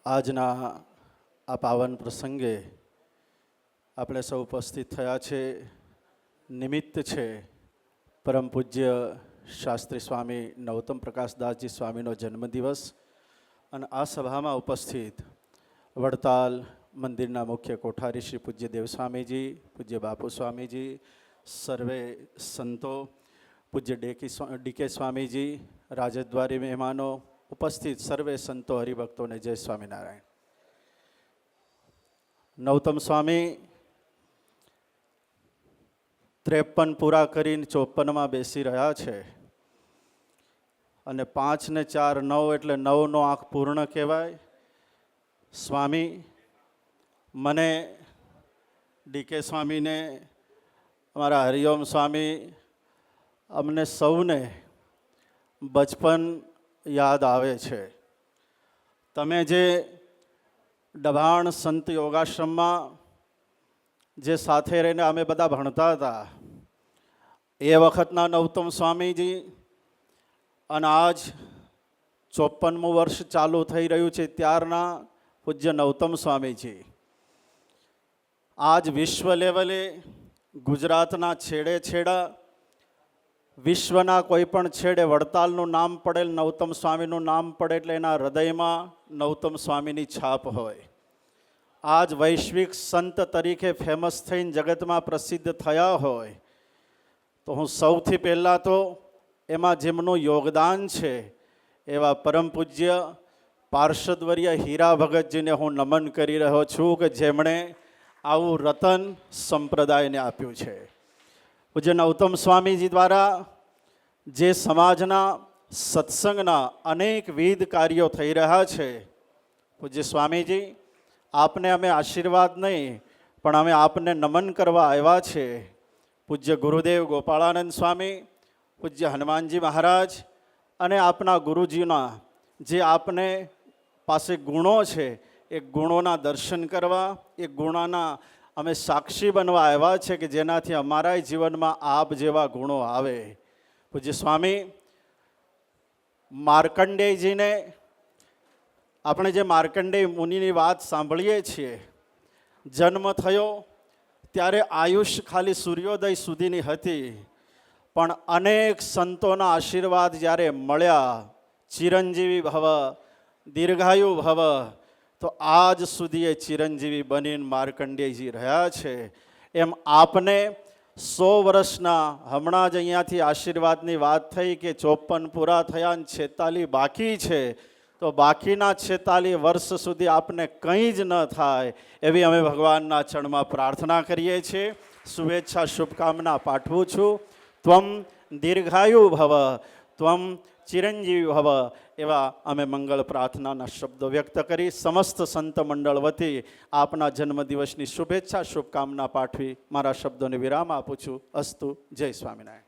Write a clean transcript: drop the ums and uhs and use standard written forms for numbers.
આજના આ પાવન પ્રસંગે આપણે સૌ ઉપસ્થિત થયા છે. નિમિત્ત છે પરમ પૂજ્ય શાસ્ત્રી સ્વામી નવતમ પ્રકાશદાસજી સ્વામીનો જન્મદિવસ. અને આ સભામાં ઉપસ્થિત વડતાલ મંદિરના મુખ્ય કોઠારી શ્રી પૂજ્ય દેવ સ્વામીજી, પૂજ્ય બાપુ સ્વામીજી, સર્વે સંતો, પૂજ્ય ડીકે સ્વામીજી, રાજદ્વારી મહેમાનો, ઉપસ્થિત સર્વે સંતો હરિભક્તોને જય સ્વામિનારાયણ. નવતમ સ્વામી 53 પૂરા કરીને 54માં બેસી રહ્યા છે. અને 5 ને 4 9 એટલે 9નો આંક પૂર્ણ કહેવાય. સ્વામી મને, ડીકે સ્વામીને, અમારા હરિઓમ સ્વામી, અમને સૌને બચપન યાદ આવે છે. તમે જે દબાણ સંત યોગાશ્રમમાં જે સાથે રહીને અમે બધા ભણતા હતા, એ વખતના નવતમ સ્વામીજી અને આજ 54મું વર્ષ ચાલુ થઈ રહ્યું છે ત્યારના પૂજ્ય નવતમ સ્વામીજી આજ વિશ્વ લેવલે ગુજરાતના છેડે છેડા, વિશ્વના કોઈ પણ છેડે વડતાલનું નામ પડે, નવતમ સ્વામીનું નામ પડે એટલે એના હૃદયમાં નવતમ સ્વામીની છાપ હોય. આજ વૈશ્વિક સંત તરીકે ફેમસ થઈને જગતમાં પ્રસિદ્ધ થયા હોય તો હું સૌથી પહેલાં તો એમાં જેમનું યોગદાન છે એવા પરમ પૂજ્ય પાર્ષદવર્ય હીરા ભગતજીને હું નમન કરી રહ્યો છું કે જેમણે આવું રતન સંપ્રદાયને આપ્યું છે. પૂજ્ય નવતમ સ્વામીજી દ્વારા જે સમાજના સત્સંગના અનેકવિધ કાર્યો થઈ રહ્યા છે, પૂજ્ય સ્વામીજી આપને અમે આશીર્વાદ નહીં પણ અમે આપને નમન કરવા આવ્યા છે. પૂજ્ય ગુરુદેવ ગોપાળાનંદ સ્વામી, પૂજ્ય હનુમાનજી મહારાજ અને આપના ગુરુજીના જે આપને પાસે ગુણો છે એ ગુણોના દર્શન કરવા, એ ગુણોના અમે સાક્ષી બનવા આવ્યા છે કે જેનાથી અમારા જીવનમાં આપ જેવા ગુણો આવે. પૂજ્ય સ્વામી માર્કંડેયજીને, આપણે જે માર્કંડેય મુનિની વાત સાંભળીએ છીએ, જન્મ થયો ત્યારે આયુષ ખાલી સૂર્યોદય સુધીની હતી, પણ અનેક સંતોના આશીર્વાદ જ્યારે મળ્યા, ચિરંજીવી ભવ, દીર્ઘાયુ ભવ, તો આજ સુધી એ ચિરંજીવી બનીને માર્કંડેયજી રહ્યા છે. એમ આપને 100 વર્ષના, હમણાં જ અહીંયાથી આશીર્વાદની વાત થઈ કે 54 પૂરા થયા અને 46 બાકી છે, તો બાકીના 46 વર્ષ સુધી આપને કંઈ જ ન થાય એવી અમે ભગવાનના ચરણમાં પ્રાર્થના કરીએ છીએ. શુભેચ્છા, શુભકામના પાઠવું છું. ત્વમ દીર્ઘાયુ ભવ, ત્વમ ચિરંજીવી ભવ, એવા અમે મંગળ પ્રાર્થનાના શબ્દો વ્યક્ત કરી સમસ્ત સંત મંડળ વતી આપના જન્મદિવસની શુભેચ્છા, શુભકામના પાઠવી મારા શબ્દોને વિરામ આપું છું. અસ્તુ. જય સ્વામિનારાયણ.